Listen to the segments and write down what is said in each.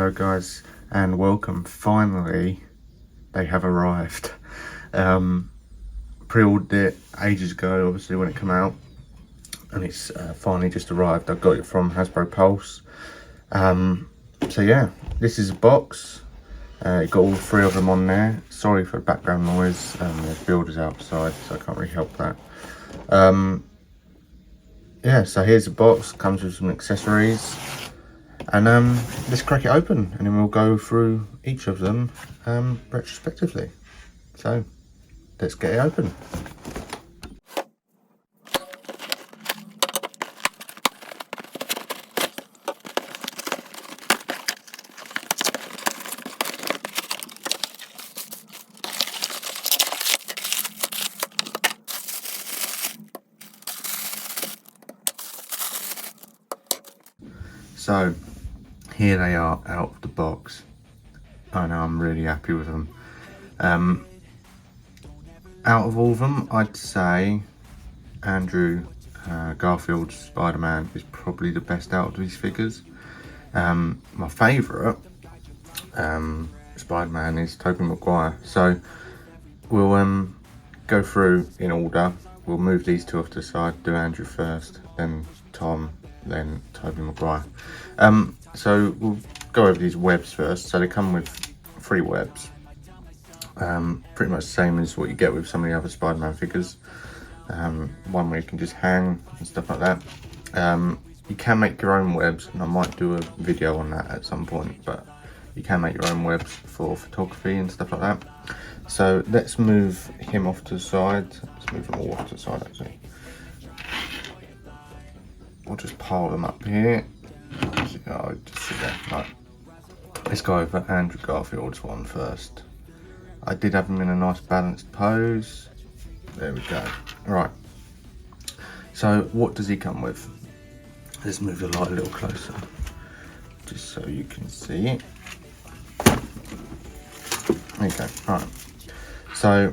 Hello guys and welcome. Finally they have arrived. Pre-ordered it ages ago, obviously, when it came out, and it's finally just arrived. I got it from Hasbro Pulse. So yeah, this is a box. It got all three of them on there. Sorry for the background noise, there's builders outside so I can't really help that. Yeah, so here's the box, comes with some accessories. And let's crack it open and then we'll go through each of them retrospectively. So let's get it open. So here they are out of the box. I know, I'm really happy with them. Out of all of them, I'd say Andrew Garfield's Spider-Man is probably the best out of these figures. My favourite Spider-Man is Tobey Maguire. So we'll go through in order. We'll move these two off to the side, do Andrew first, then Tom, then Tobey Maguire. So we'll go over these webs first. So they come with 3 webs. Pretty much the same as what you get with some of the other Spider-Man figures. One where you can just hang and stuff like that. You can make your own webs, and I might do a video on that at some point, but you can make your own webs for photography and stuff like that. So let's move him off to the side. Let's move them all off to the side actually. We'll just pile them up here. Oh, just sit there. Right. Let's go over Andrew Garfield's one first. I did have him in a nice balanced pose. There we go. Right. So what does he come with? Let's move the light a little closer, just so you can see it. There you go. Right. So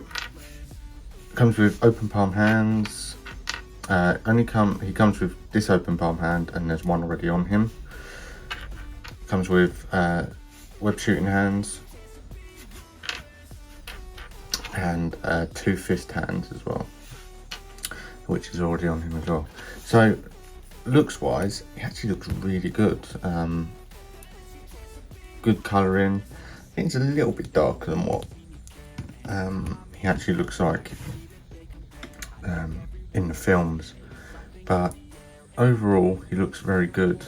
comes with open palm hands. He comes with this open palm hand, and there's one already on him. Comes with web shooting hands and 2 fist hands as well, which is already on him as well. So looks wise, he actually looks really good. Good colouring. I think it's a little bit darker than what he actually looks like in the films, but overall he looks very good.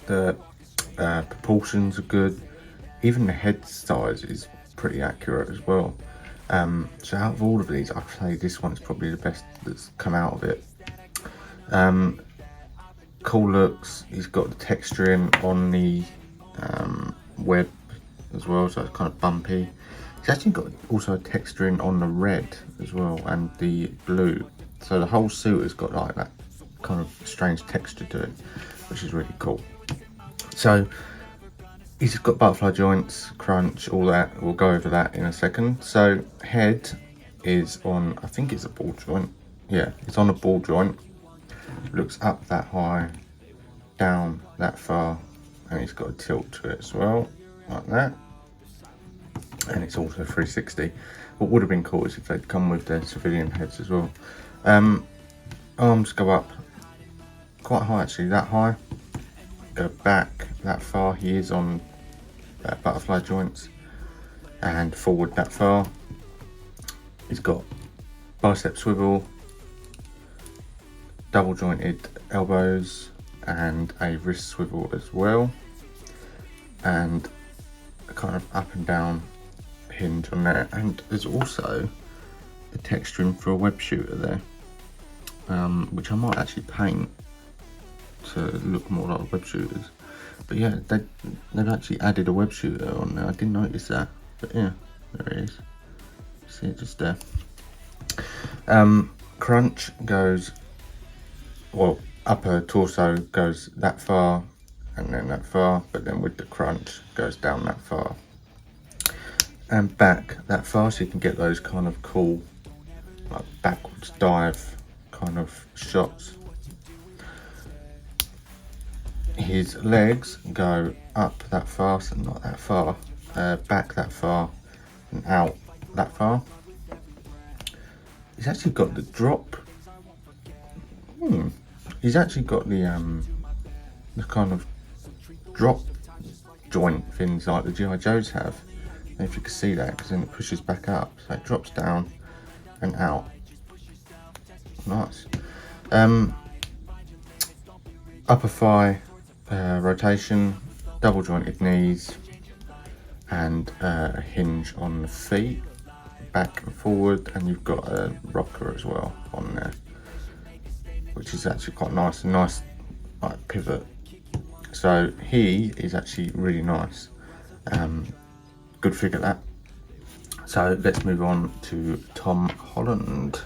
The proportions are good. Even the head size is pretty accurate as well. So out of all of these, I'd say this one's probably the best that's come out of it. Cool looks. He's got the texturing on the web as well, so it's kind of bumpy. He's actually got also texturing on the red as well and the blue. So the whole suit has got like that kind of strange texture to it, which is really cool. So he's got butterfly joints, crunch, all that. We'll go over that in a second. So head is on, I think it's a ball joint. Yeah, it's on a ball joint. Looks up that high, down that far, and it's got a tilt to it as well, like that. And it's also 360. What would have been cool is if they'd come with their civilian heads as well. Arms go up quite high actually, that high. Go back that far, he is on butterfly joints, and forward that far. He's got bicep swivel, double jointed elbows, and a wrist swivel as well, and a kind of up and down hinge on there. And there's also the texturing for a web shooter there, which I might actually paint to look more like web shooters. But yeah, they've actually added a web shooter on there. I didn't notice that, but yeah, there it is. See it just there. Crunch goes, well, upper torso goes that far and then that far, but then with the crunch goes down that far and back that far, so you can get those kind of cool like backwards dive kind of shots. his legs go up that far, so not that far, back that far, and out that far. He's actually got the drop. He's actually got the kind of drop joint things like the G.I. Joes have. And if you can see that, because then it pushes back up, so it drops down and out. Nice. Upper thigh rotation, double jointed knees, and a hinge on the feet, back and forward, and you've got a rocker as well on there, which is actually quite nice, a nice like pivot. So he is actually really nice. Good figure that. So let's move on to Tom Holland.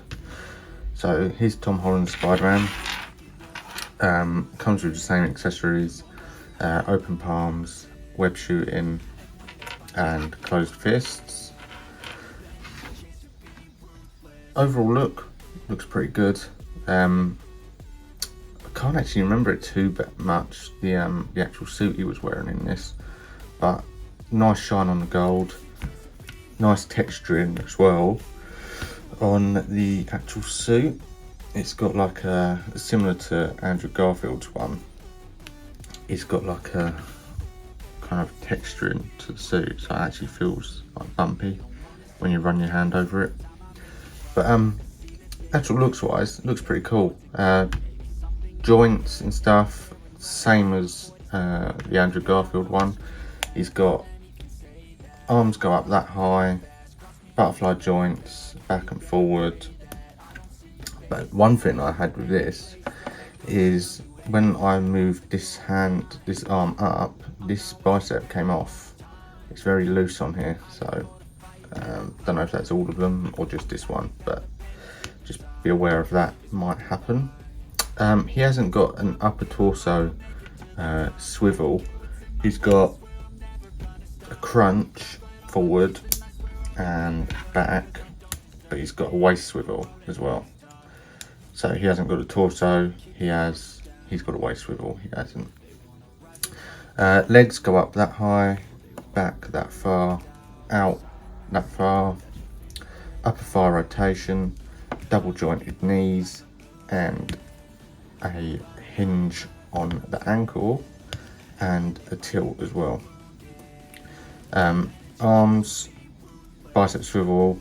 So here's Tom Holland Spider-Man. Comes with the same accessories, open palms, web shooting, and closed fists. Overall looks pretty good. I can't actually remember it too much, the actual suit he was wearing in this, but nice shine on the gold, nice texturing as well on the actual suit. It's got like a, similar to Andrew Garfield's one, it's got like a kind of texturing to the suit, so it actually feels like bumpy when you run your hand over it. But actual looks wise, it looks pretty cool. Joints and stuff, same as the Andrew Garfield one. He's got arms go up that high, butterfly joints, back and forward. But one thing I had with this is when I moved this arm up, this bicep came off. It's very loose on here, so don't know if that's all of them or just this one, but just be aware of that, might happen. He hasn't got an upper torso swivel. He's got a crunch forward and back, but he's got a waist swivel as well. So he hasn't got a torso, he's got a waist swivel, he hasn't. Legs go up that high, back that far, out that far, upper thigh rotation, double jointed knees, and a hinge on the ankle and a tilt as well. Arms, bicep swivel,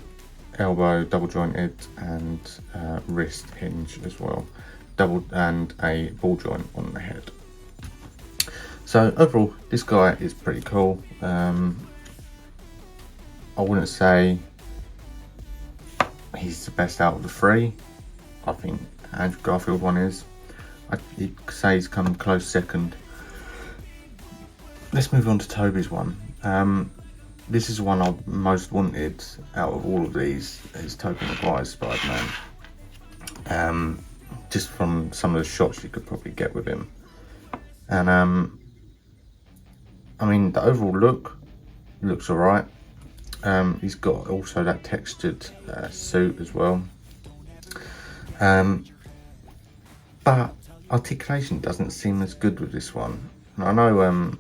elbow double jointed, and wrist hinge as well, and a ball joint on the head. So overall this guy is pretty cool. I wouldn't say he's the best out of the three. I think Andrew Garfield one is. I'd say he's come close second. Let's move on to Tobey's one. This is the one I most wanted out of all of these, is Tobey Maguire's Spider-Man. Just from some of the shots you could probably get with him. And I mean, the overall look looks alright. He's got also that textured suit as well. But articulation doesn't seem as good with this one. And I know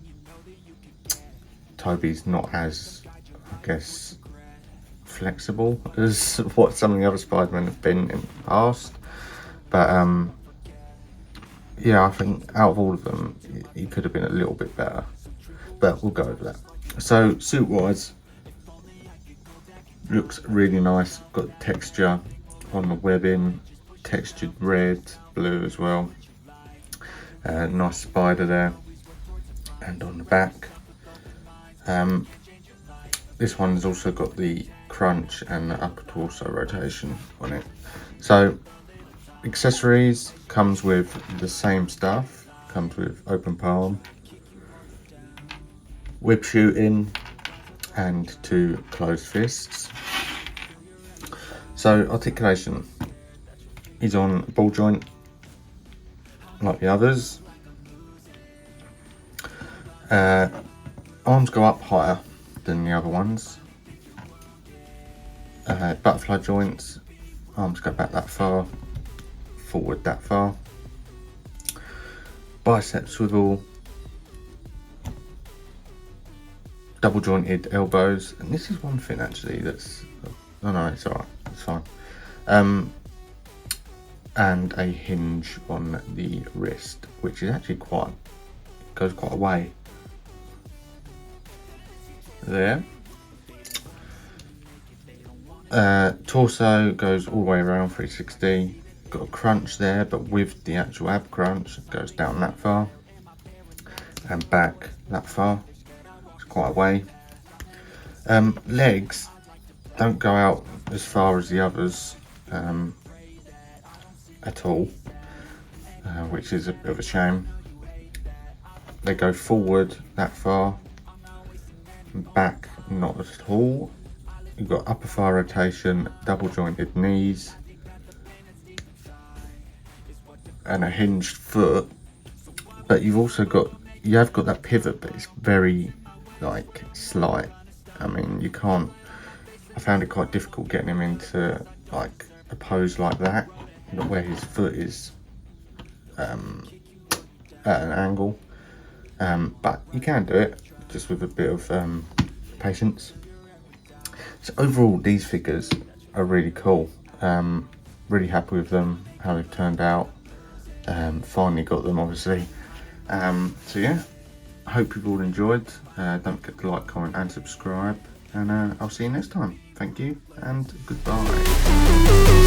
Tobey's not as, I guess, flexible as what some of the other Spider-Men have been in the past. But yeah, I think out of all of them, he could have been a little bit better. But we'll go over that. So suit-wise, looks really nice. Got texture on the webbing, textured red, blue as well. Nice spider there, and on the back. This one's also got the crunch and the upper torso rotation on it. So accessories comes with the same stuff. Comes with open palm, whip shooting, and 2 closed fists. So articulation, he's on ball joint like the others. Arms go up higher than the other ones. Butterfly joints, arms go back that far, forward that far. Bicep swivel, double jointed elbows, and this is one thing actually that's, oh no, it's alright, it's fine. And a hinge on the wrist, which is actually goes quite a way. There. Torso goes all the way around 360. Got a crunch there, but with the actual ab crunch, it goes down that far and back that far. It's quite a way. Legs don't go out as far as the others at all, which is a bit of a shame. They go forward that far, and back not at all. You've got upper thigh rotation, double jointed knees, and a hinged foot. But you have got that pivot, but it's very like slight. I mean, I found it quite difficult getting him into like a pose like that, where his foot is at an angle. But you can do it just with a bit of patience. So overall, these figures are really cool. Really happy with them, how they've turned out. Finally got them, obviously. So yeah, I hope you've all enjoyed. Don't forget to like, comment and subscribe, and I'll see you next time. Thank you and goodbye.